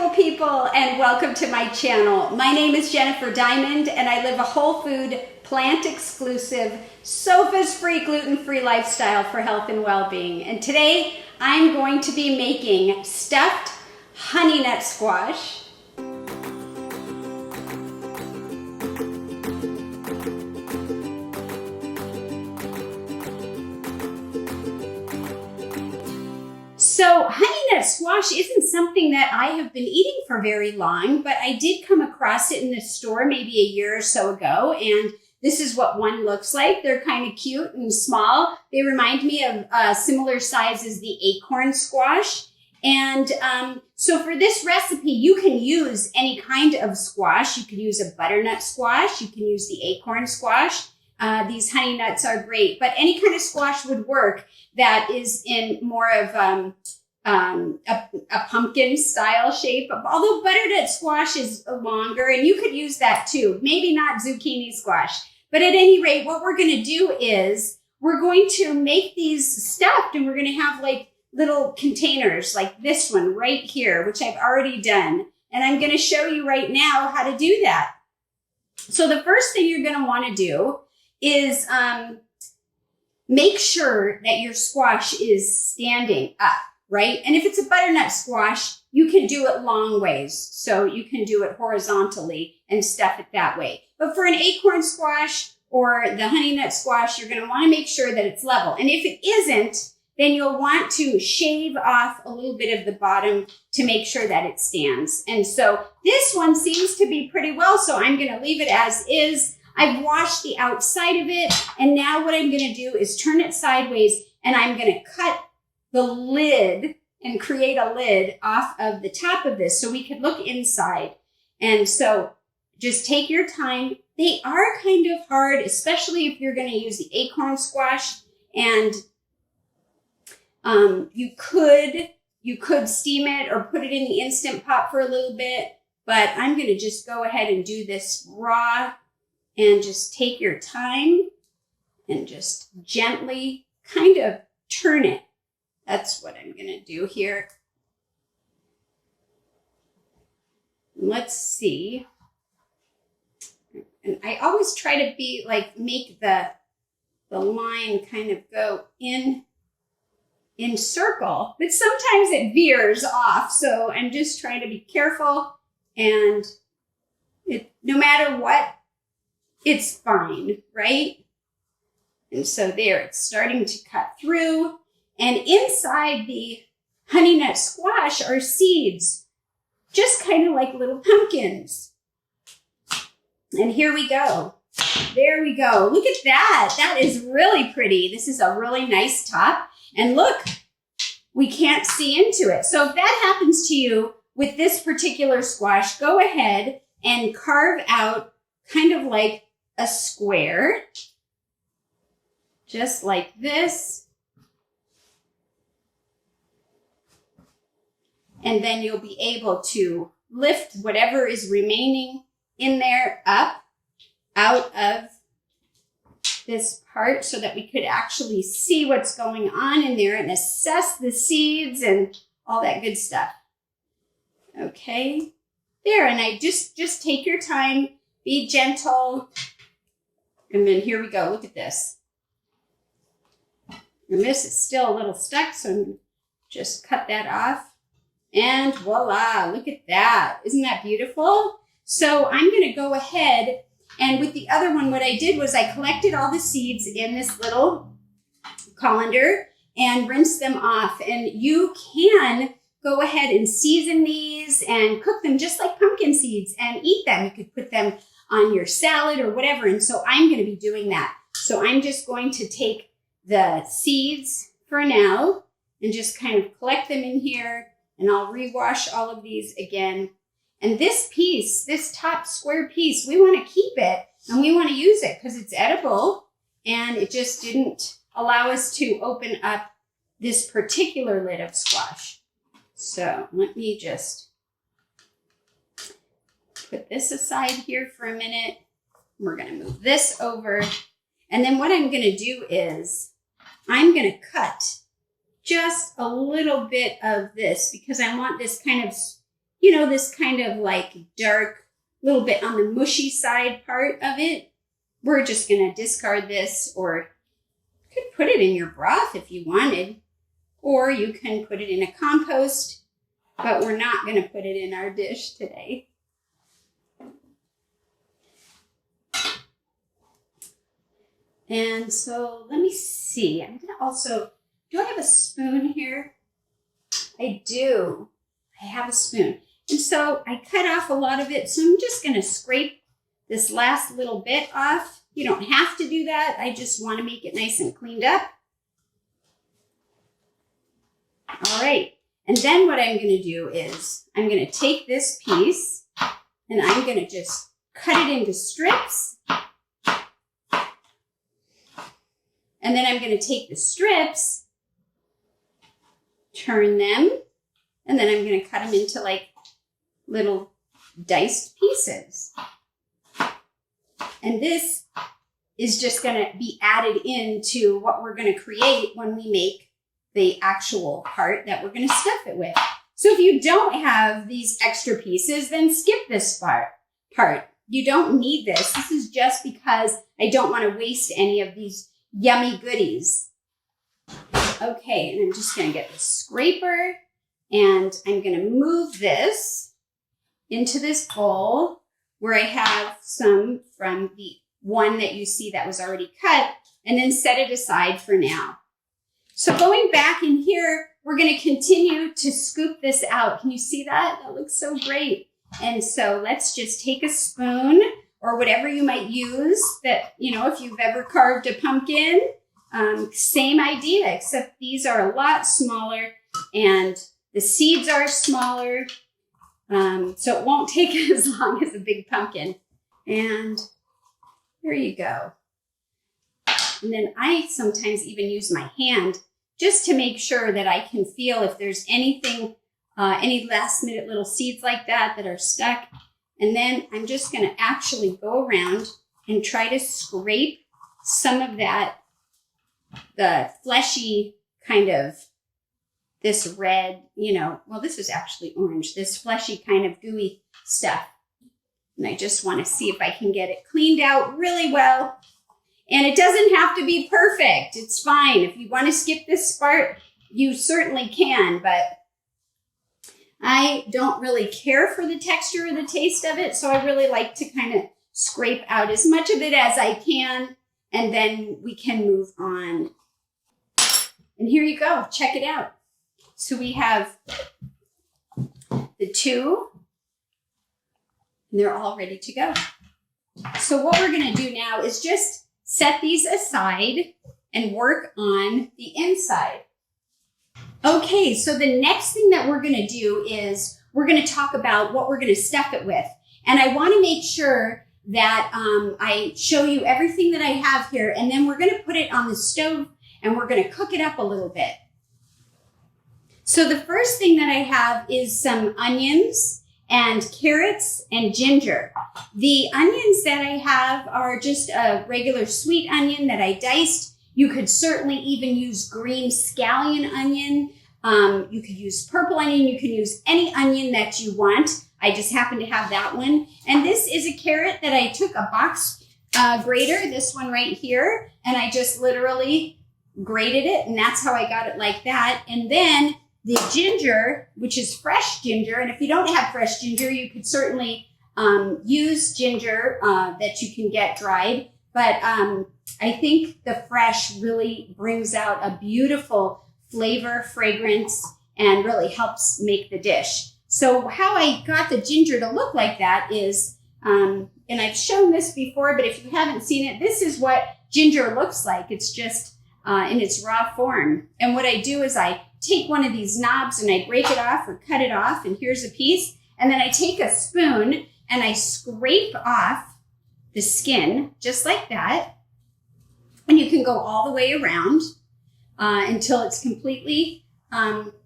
beautiful people, and welcome to my channel. My name is Jennifer Diamond, and I live a whole food, plant-exclusive, SOFAs-free, gluten-free lifestyle for health and well-being. And today, I'm going to be making stuffed honey nut squash. So honey nut squash isn't something that I have been eating for very long, but I did come across it in the store maybe a year or so ago, and this is what one looks like. They're kind of cute and small. They remind me of a similar size as the acorn squash. And so for this recipe, you can use any kind of squash. You could use a butternut squash. You can use the acorn squash. These honey nuts are great, but any kind of squash would work that is in more of a pumpkin style shape. Although butternut squash is longer, and you could use that too. Maybe not zucchini squash. But at any rate, what we're going to do is we're going to make these stuffed, and we're going to have like little containers like this one right here, which I've already done. And I'm going to show you right now how to do that. So the first thing you're going to want to do is make sure that your squash is standing up, right? And if it's a butternut squash, you can do it long ways. So you can do it horizontally and stuff it that way. But for an acorn squash or the honey nut squash, you're going to want to make sure that it's level. And if it isn't, then you'll want to shave off a little bit of the bottom to make sure that it stands. And so this one seems to be pretty well, so I'm going to leave it as is. I've washed the outside of it, and now what I'm going to do is turn it sideways, and I'm going to cut the lid and create a lid off of the top of this so we could look inside. And so just take your time. They are kind of hard, especially if you're going to use the acorn squash, and you could steam it or put it in the Instant Pot for a little bit, but I'm going to just go ahead and do this raw. And just take your time and just gently kind of turn it. That's what I'm going to do here. Let's see. And I always try to be like, make the line kind of go in circle, but sometimes it veers off. So I'm just trying to be careful, and no matter what, it's fine, right? And so there, it's starting to cut through. And inside the honey nut squash are seeds, just kind of like little pumpkins. And here we go. There we go. Look at that. That is really pretty. This is a really nice top. And look, we can't see into it. So if that happens to you with this particular squash, go ahead and carve out kind of like a square, just like this. And then you'll be able to lift whatever is remaining in there up out of this part so that we could actually see what's going on in there and assess the seeds and all that good stuff. Okay, there, and I just take your time, be gentle. And then here we go. Look at this. And this is still a little stuck, so I'm just cut that off. And voila, look at that. Isn't that beautiful? So I'm going to go ahead, and with the other one, what I did was I collected all the seeds in this little colander and rinsed them off. And you can go ahead and season these and cook them just like pumpkin seeds and eat them. You could put them on your salad or whatever. And so I'm going to be doing that. So I'm just going to take the seeds for now and just kind of collect them in here. And I'll rewash all of these again. And this piece, this top square piece, we want to keep it and we want to use it because it's edible. And it just didn't allow us to open up this particular lid of squash. So let me just put this aside here for a minute. We're going to move this over. And then what I'm going to do is I'm going to cut just a little bit of this because I want this kind of this kind of like dark, little bit on the mushy side part of it, we're just going to discard this, or you could put it in your broth if you wanted, or you can put it in a compost, but we're not going to put it in our dish today. And so let me see. I'm going to also, do I have a spoon here? I do. I have a spoon. And so I cut off a lot of it. So I'm just going to scrape this last little bit off. You don't have to do that. I just want to make it nice and cleaned up. All right. And then what I'm going to do is I'm going to take this piece and I'm going to just cut it into strips. And then I'm going to take the strips, turn them, and then I'm going to cut them into like little diced pieces. And this is just going to be added into what we're going to create when we make the actual part that we're going to stuff it with. So if you don't have these extra pieces, then skip this part. You don't need this. This is just because I don't want to waste any of these yummy goodies. Okay, and I'm just going to get the scraper and I'm going to move this into this bowl where I have some from the one that you see that was already cut, and then set it aside for now. So going back in here, we're going to continue to scoop this out. Can you see that? That looks so great. And so let's just take a spoon or whatever you might use that, if you've ever carved a pumpkin, same idea, except these are a lot smaller and the seeds are smaller. So it won't take as long as a big pumpkin. And there you go. And then I sometimes even use my hand just to make sure that I can feel if there's anything, any last minute little seeds like that are stuck. And then I'm just going to actually go around and try to scrape some of that, the fleshy kind of, this red, well, this is actually orange, this fleshy kind of gooey stuff. And I just want to see if I can get it cleaned out really well. And it doesn't have to be perfect. It's fine. If you want to skip this part, you certainly can, but I don't really care for the texture or the taste of it, so I really like to kind of scrape out as much of it as I can, and then we can move on. And here you go. Check it out. So we have the two, and they're all ready to go. So what we're going to do now is just set these aside and work on the inside. Okay, so the next thing that we're going to do is we're going to talk about what we're going to stuff it with. And I want to make sure that I show you everything that I have here, and then we're going to put it on the stove and we're going to cook it up a little bit. So the first thing that I have is some onions and carrots and ginger. The onions that I have are just a regular sweet onion that I diced. You could certainly even use green scallion onion. You could use purple onion. You can use any onion that you want. I just happen to have that one. And this is a carrot that I took a box grater, this one right here, and I just literally grated it, and that's how I got it like that. And then the ginger, which is fresh ginger, and if you don't have fresh ginger, you could certainly use ginger that you can get dried. But I think the fresh really brings out a beautiful flavor, fragrance, and really helps make the dish. So how I got the ginger to look like that is, and I've shown this before, but if you haven't seen it, this is what ginger looks like. It's just in its raw form. And what I do is I take one of these knobs and I break it off or cut it off, and here's a piece. And then I take a spoon and I scrape off the skin just like that. And you can go all the way around until it's completely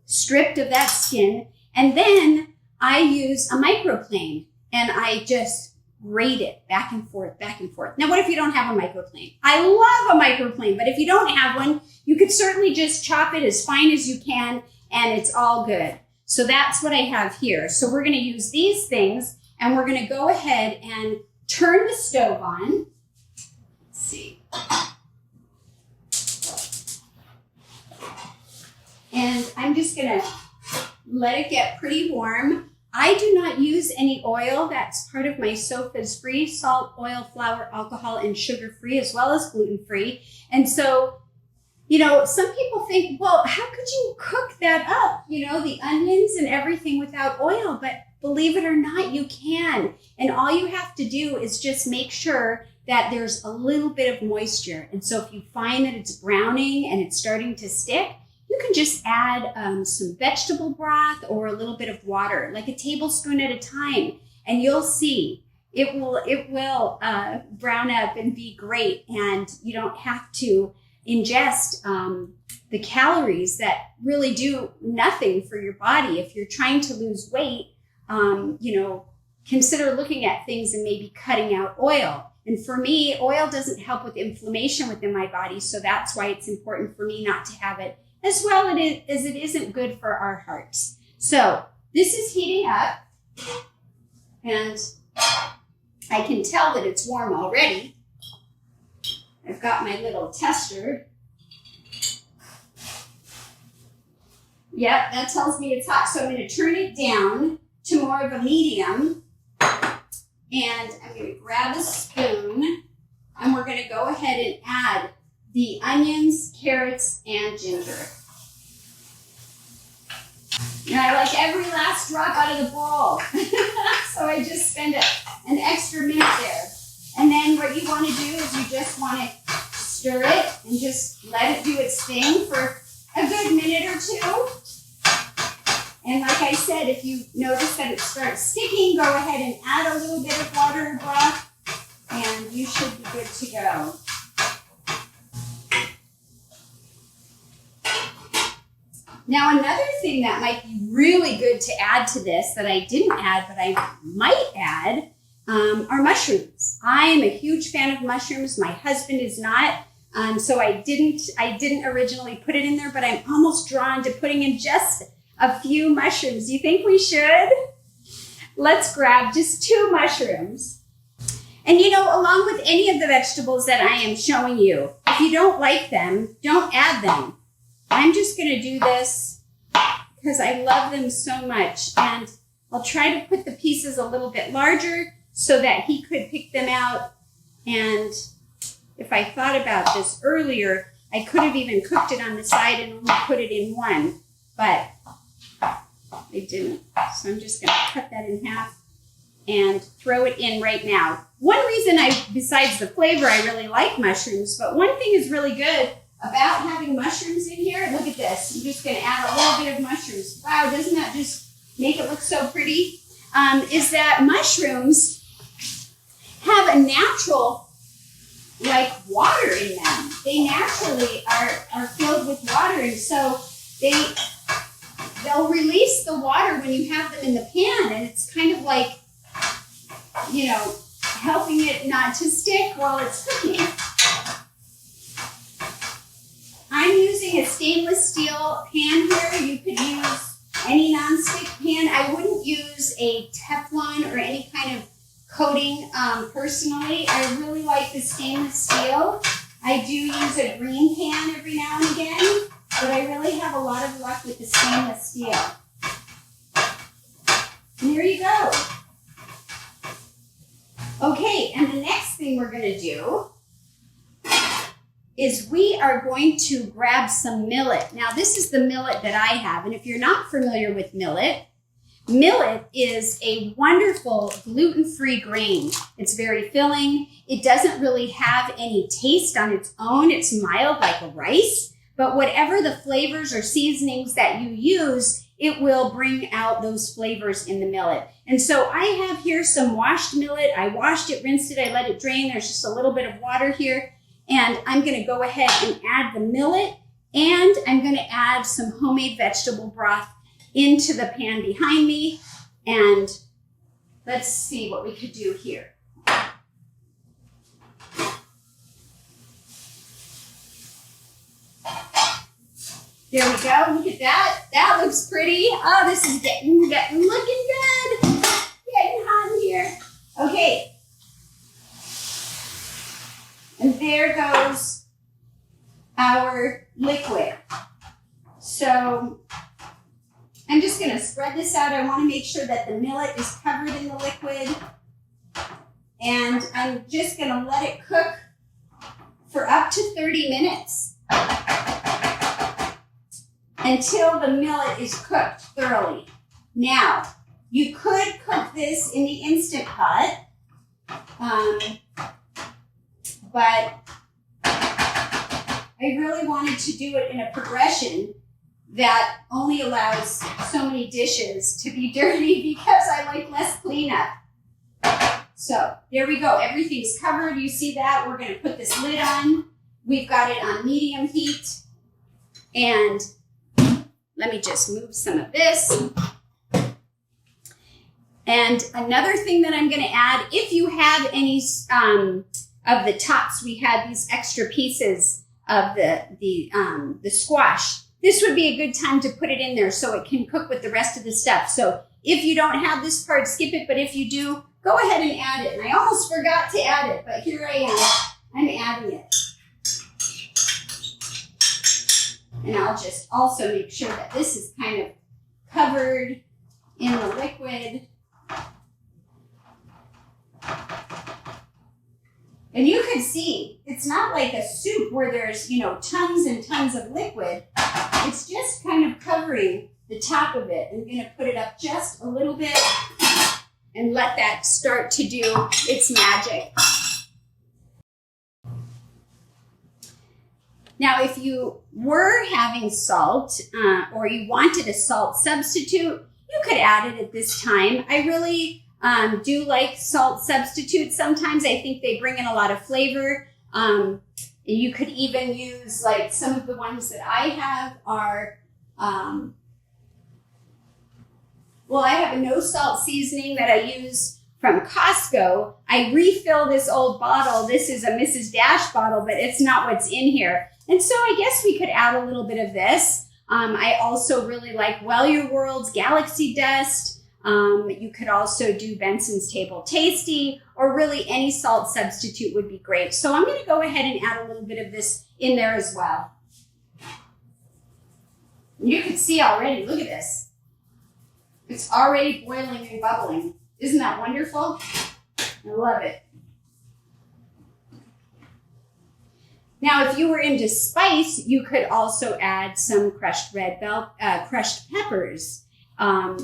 stripped of that skin. And then I use a microplane and I just grate it back and forth, back and forth. Now, what if you don't have a microplane? I love a microplane, but if you don't have one, you could certainly just chop it as fine as you can, and it's all good. So that's what I have here. So we're going to use these things, and we're going to go ahead and turn the stove on. Let's see. And I'm just going to let it get pretty warm. I do not use any oil. That's part of my soap that's free, salt, oil, flour, alcohol, and sugar-free, as well as gluten-free. And so, you know, some people think, well, how could you cook that up? You know, the onions and everything without oil, but believe it or not, you can. And all you have to do is just make sure that there's a little bit of moisture. And so if you find that it's browning and it's starting to stick, you can just add some vegetable broth or a little bit of water, like a tablespoon at a time, and you'll see it will brown up and be great. And you don't have to ingest the calories that really do nothing for your body. If you're trying to lose weight, you know, consider looking at things and maybe cutting out oil. And for me, oil doesn't help with inflammation within my body, so that's why it's important for me not to have it, as well as it isn't good for our hearts. So this is heating up, and I can tell that it's warm already. I've got my little tester. Yep, that tells me it's hot. So I'm going to turn it down to more of a medium, and I'm going to grab a spoon, and we're going to go ahead and add the onions, carrots, and ginger. And I like every last drop out of the bowl. So I just spend an extra minute there. And then what you want to do is you just want to stir it and just let it do its thing for a good minute or two. And like I said, if you notice that it starts sticking, go ahead and add a little bit of water or broth, and you should be good to go. Now, another thing that might be really good to add to this that I didn't add, but I might add, are mushrooms. I am a huge fan of mushrooms. My husband is not, so I didn't originally put it in there, but I'm almost drawn to putting in just a few mushrooms. Do you think we should? Let's grab just 2 mushrooms. And you know, along with any of the vegetables that I am showing you, if you don't like them, don't add them. I'm just going to do this because I love them so much. And I'll try to put the pieces a little bit larger so that he could pick them out. And if I thought about this earlier, I could have even cooked it on the side and only put it in one, but I didn't. So I'm just going to cut that in half and throw it in right now. One reason besides the flavor, I really like mushrooms, but one thing is really good about having mushrooms in here. Look at this. I'm just going to add a little bit of mushrooms. Wow, doesn't that just make it look so pretty? Is that mushrooms have a natural, like, water in them. They naturally are filled with water, and so they'll release the water when you have them in the pan, and it's kind of like, you know, helping it not to stick while it's cooking. I'm using a stainless steel pan here. You could use any nonstick pan. I wouldn't use a Teflon or any kind of coating personally. I really like the stainless steel. I do use a green pan every now and again, but I really have a lot of luck with the stainless steel. And there you go. Okay, and the next thing we're going to do is we are going to grab some millet. Now, this is the millet that I have, and if you're not familiar with millet, millet is a wonderful gluten-free grain. It's very filling. It doesn't really have any taste on its own. It's mild like a rice, but whatever the flavors or seasonings that you use, it will bring out those flavors in the millet. And so I have here some washed millet. I washed it, rinsed it, I let it drain. There's just a little bit of water here. And I'm going to go ahead and add the millet, and I'm going to add some homemade vegetable broth into the pan behind me. And let's see what we could do here. There we go. Look at that. That looks pretty. Oh, this is getting looking good. Getting hot in here. Okay. And there goes our liquid. So I'm just going to spread this out. I want to make sure that the millet is covered in the liquid. And I'm just going to let it cook for up to 30 minutes until the millet is cooked thoroughly. Now, you could cook this in the Instant Pot, but I really wanted to do it in a progression that only allows so many dishes to be dirty because I like less cleanup. So there we go. Everything's covered. You see that? We're going to put this lid on. We've got it on medium heat. And let me just move some of this. And another thing that I'm going to add, if you have any of the tops, we had these extra pieces of the squash. This would be a good time to put it in there so it can cook with the rest of the stuff. So if you don't have this part, skip it. But if you do, go ahead and add it. And I almost forgot to add it, but here I am. I'm adding it. And I'll just also make sure that this is kind of covered in the liquid. And you can see, it's not like a soup where there's, tons and tons of liquid. It's just kind of covering the top of it. I'm going to put it up just a little bit and let that start to do its magic. Now, if you were having salt or you wanted a salt substitute, you could add it at this time. I really do like salt substitutes. Sometimes I think they bring in a lot of flavor. You could even use, like, some of the ones that I have are, I have a no salt seasoning that I use from Costco. I refill this old bottle. This is a Mrs. Dash bottle, but it's not what's in here. And so I guess we could add a little bit of this. I also really like Well Your World's Galaxy Dust. You could also do Benson's Table Tasty, or really any salt substitute would be great. So I'm going to go ahead and add a little bit of this in there as well. You can see already, look at this. It's already boiling and bubbling. Isn't that wonderful? I love it. Now, if you were into spice, you could also add some crushed crushed peppers.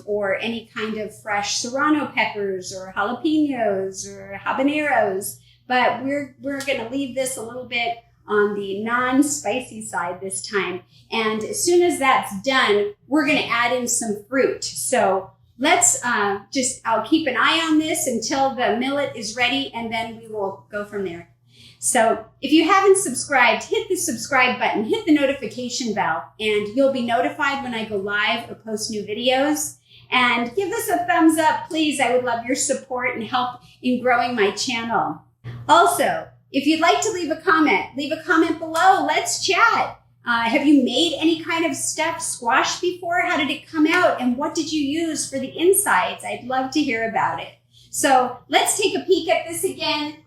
Or any kind of fresh serrano peppers or jalapenos or habaneros. But we're going to leave this a little bit on the non-spicy side this time. And as soon as that's done, we're going to add in some fruit. So let's I'll keep an eye on this until the millet is ready, and then we will go from there. So if you haven't subscribed, hit the subscribe button, hit the notification bell, and you'll be notified when I go live or post new videos. And give us a thumbs up, please. I would love your support and help in growing my channel. Also, if you'd like to leave a comment below. Let's chat. Have you made any kind of stuffed squash before? How did it come out? And what did you use for the insides? I'd love to hear about it. So let's take a peek at this again.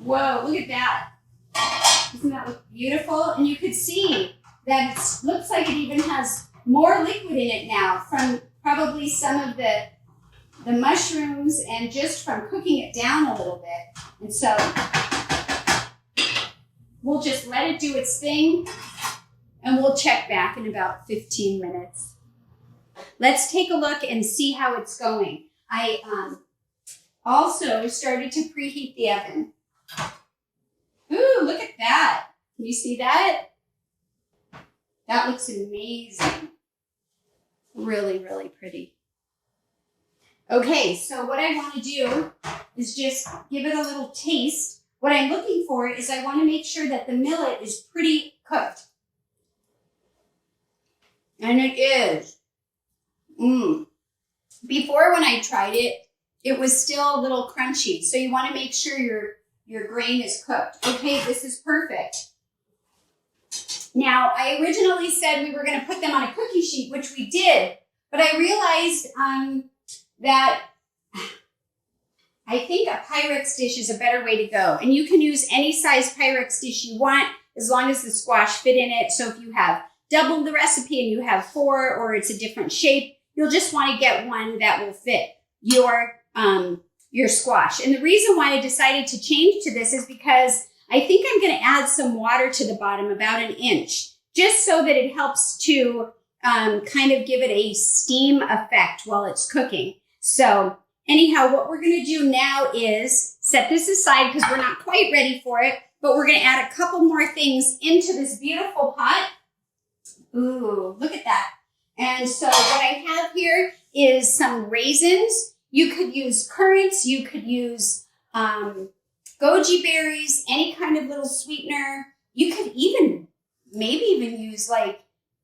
Whoa, look at that. Doesn't that look beautiful? And you could see that it looks like it even has more liquid in it now from probably some of the mushrooms and just from cooking it down a little bit. And so we'll just let it do its thing, and we'll check back in about 15 minutes. Let's take a look and see how it's going. I also started to preheat the oven. Ooh, look at that. Can you see that? That looks amazing. Really, really pretty. Okay, so what I want to do is just give it a little taste. What I'm looking for is I want to make sure that the millet is pretty cooked. And it is. Before, when I tried it, it was still a little crunchy. So you want to make sure your grain is cooked. Okay, this is perfect. Now, I originally said we were going to put them on a cookie sheet, which we did, but I realized that I think a Pyrex dish is a better way to go. And you can use any size Pyrex dish you want as long as the squash fit in it. So if you have doubled the recipe and you have 4 or it's a different shape, you'll just want to get one that will fit your squash. And the reason why I decided to change to this is because I think I'm going to add some water to the bottom, about 1 inch, just so that it helps to kind of give it a steam effect while it's cooking. So anyhow, what we're going to do now is set this aside because we're not quite ready for it, but we're going to add a couple more things into this beautiful pot. Ooh, look at that. And so what I have here is some raisins. You could use currants. You could use goji berries, any kind of little sweetener. You could maybe even use like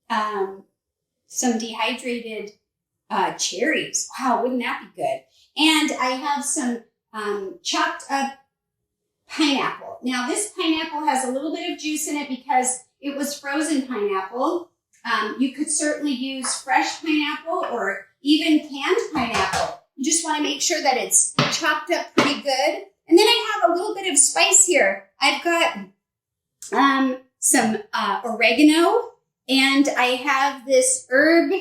some dehydrated cherries. Wow, wouldn't that be good? And I have some chopped up pineapple. Now this pineapple has a little bit of juice in it because it was frozen pineapple. You could certainly use fresh pineapple or even canned pineapple. You just want to make sure that it's chopped up pretty good. And then I have a little bit of spice here. I've got some oregano, and I have this herb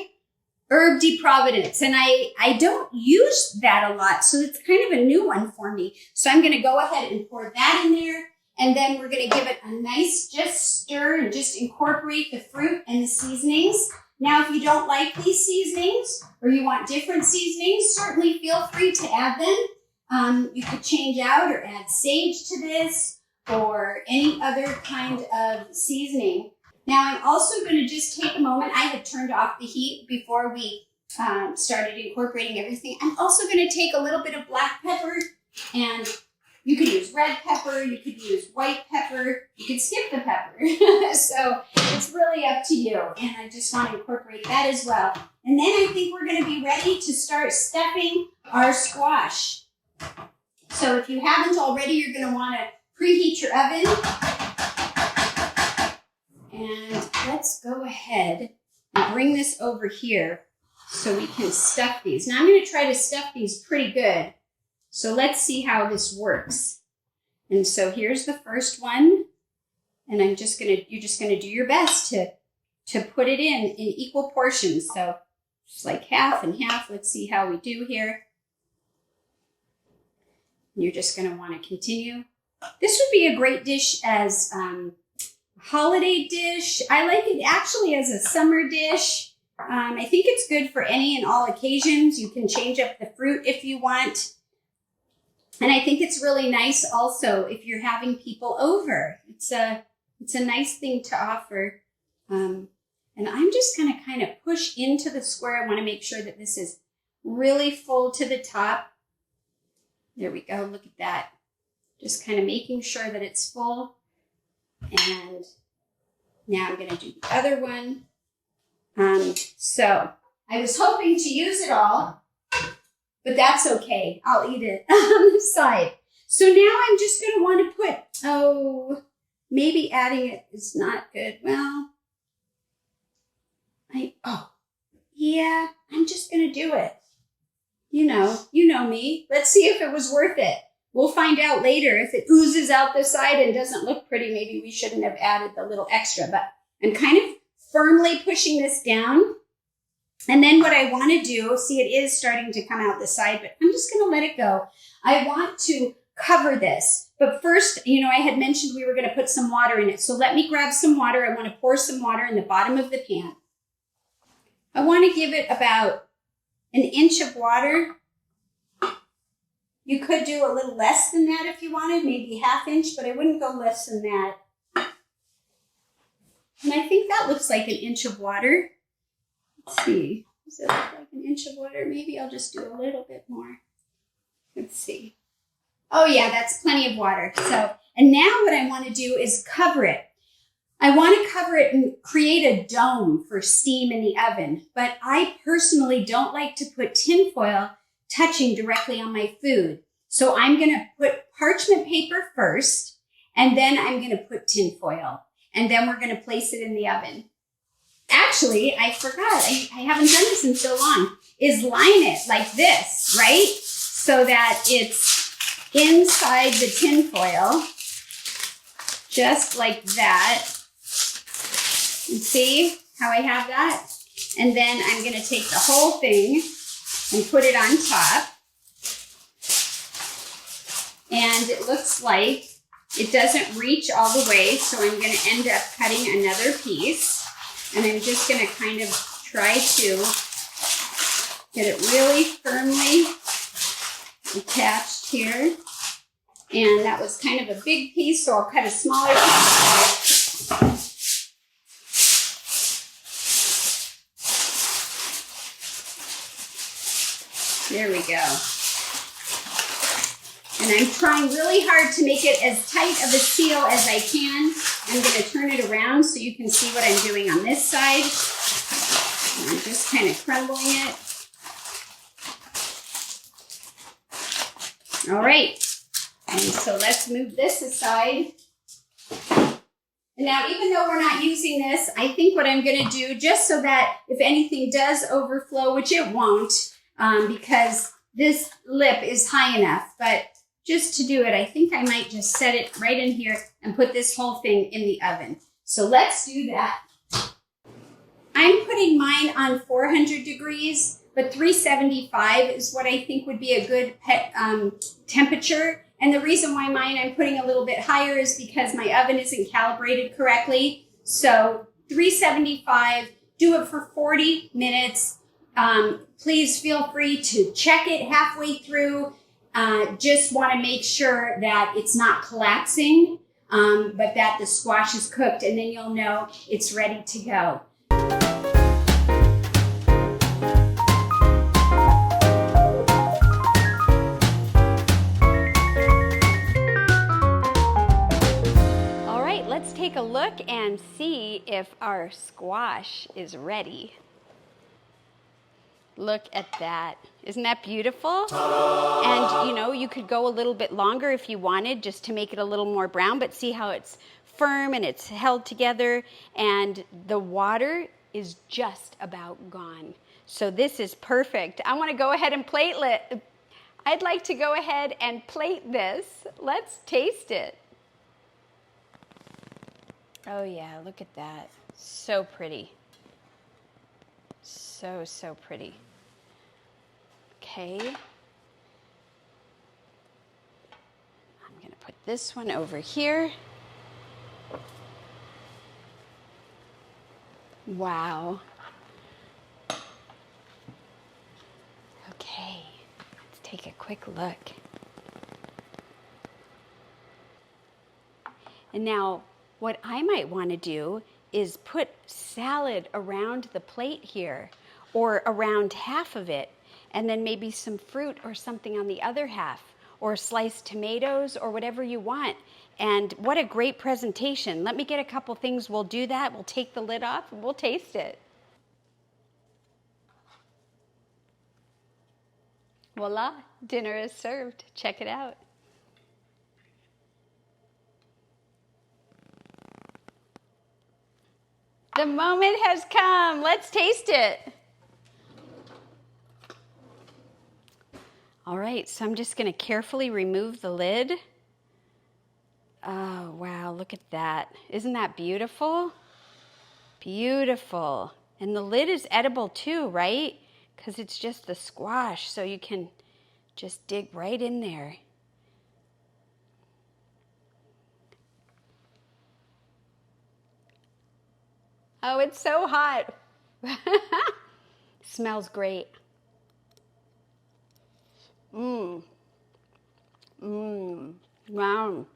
de Providence, and I don't use that a lot, so it's kind of a new one for me. So I'm going to go ahead and pour that in there, and then we're going to give it a nice just stir and just incorporate the fruit and the seasonings. Now, if you don't like these seasonings or you want different seasonings, certainly feel free to add them. You could change out or add sage to this or any other kind of seasoning. Now, I'm also going to just take a moment. I had turned off the heat before we started incorporating everything. I'm also going to take a little bit of black pepper, and you could use red pepper, you could use white pepper, you could skip the pepper. So it's really up to you. And I just want to incorporate that as well. And then I think we're going to be ready to start stuffing our squash. So if you haven't already, you're going to want to preheat your oven. And let's go ahead and bring this over here so we can stuff these. Now I'm going to try to stuff these pretty good. So let's see how this works. And so here's the first one. And you're just going to do your best to put it in equal portions. So just like half and half. Let's see how we do here. And you're just going to want to continue. This would be a great dish as holiday dish. I like it actually as a summer dish. I think it's good for any and all occasions. You can change up the fruit if you want. And I think it's really nice also if you're having people over. It's a nice thing to offer. And I'm just going to kind of push into the square. I want to make sure that this is really full to the top. There we go. Look at that. Just kind of making sure that it's full. And now I'm going to do the other one. So I was hoping to use it all, but that's okay. I'll eat it on the side. So now I'm just going to want to put, maybe adding it is not good. Well, I'm just going to do it. You know me. Let's see if it was worth it. We'll find out later. If it oozes out the side and doesn't look pretty, maybe we shouldn't have added the little extra, but I'm kind of firmly pushing this down. And then what I want to do, see, it is starting to come out the side, but I'm just going to let it go. I want to cover this. But first, I had mentioned we were going to put some water in it. So let me grab some water. I want to pour some water in the bottom of the pan. I want to give it about 1 inch of water. You could do a little less than that if you wanted, maybe 1/2 inch, but I wouldn't go less than that. And I think that looks like 1 inch of water. Let's see. Does it look like 1 inch of water? Maybe I'll just do a little bit more. Let's see. Oh yeah, that's plenty of water. And now what I want to do is cover it. I want to cover it and create a dome for steam in the oven. But I personally don't like to put tin foil touching directly on my food. So I'm going to put parchment paper first, and then I'm going to put tin foil. and then we're going to place it in the oven. Actually, I forgot, I haven't done this in so long, is line it like this, right? So that it's inside the tin foil, just like that. And see how I have that? And then I'm going to take the whole thing and put it on top. And it looks like it doesn't reach all the way, so I'm going to end up cutting another piece. And I'm just going to kind of try to get it really firmly attached here. And that was kind of a big piece, so I'll cut a smaller piece. There we go. And I'm trying really hard to make it as tight of a seal as I can. I'm going to turn it around so you can see what I'm doing on this side. And I'm just kind of crumbling it. All right. And so let's move this aside. And now, even though we're not using this, I think what I'm going to do, just so that if anything does overflow, which it won't, because this lip is high enough, but just to do it, I think I might just set it right in here and put this whole thing in the oven. So let's do that. I'm putting mine on 400 degrees, but 375 is what I think would be a good temperature. And the reason why mine I'm putting a little bit higher is because my oven isn't calibrated correctly. So 375, do it for 40 minutes. Please feel free to check it halfway through. Just want to make sure that it's not collapsing, but that the squash is cooked, and then you'll know it's ready to go. All right, let's take a look and see if our squash is ready. Look at that. Isn't that beautiful? And you know, you could go a little bit longer if you wanted, just to make it a little more brown, but see how it's firm and it's held together, and the water is just about gone. So this is perfect. I want to go ahead and I'd like to go ahead and plate this. Let's taste it. Oh yeah, look at that. So pretty. So, so pretty. Okay. I'm going to put this one over here. Wow. Okay, let's take a quick look. And now, what I might want to do is put salad around the plate here, or around half of it, and then maybe some fruit or something on the other half, or sliced tomatoes, or whatever you want. And what a great presentation. Let me get a couple things. We'll do that. We'll take the lid off and we'll taste it. Voila, dinner is served. Check it out. The moment has come. Let's taste it. All right, so I'm just going to carefully remove the lid. Oh, wow, look at that. Isn't that beautiful? Beautiful. And the lid is edible too, right? Because it's just the squash, so you can just dig right in there. Oh, it's so hot. Smells great. Mmm. Mmm. Wow.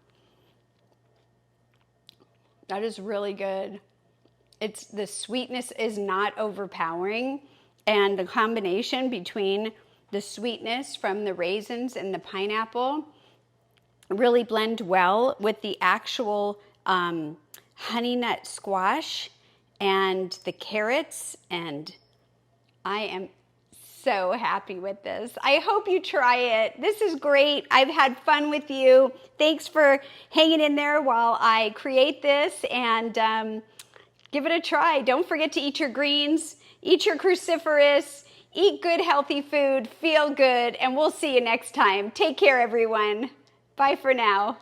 That is really good. The sweetness is not overpowering, and the combination between the sweetness from the raisins and the pineapple really blend well with the actual Honeynut squash and the carrots, and I am so happy with this. I hope you try it. This is great. I've had fun with you. Thanks for hanging in there while I create this, and give it a try. Don't forget to eat your greens, eat your cruciferous, eat good healthy food, feel good, and we'll see you next time. Take care, everyone. Bye for now.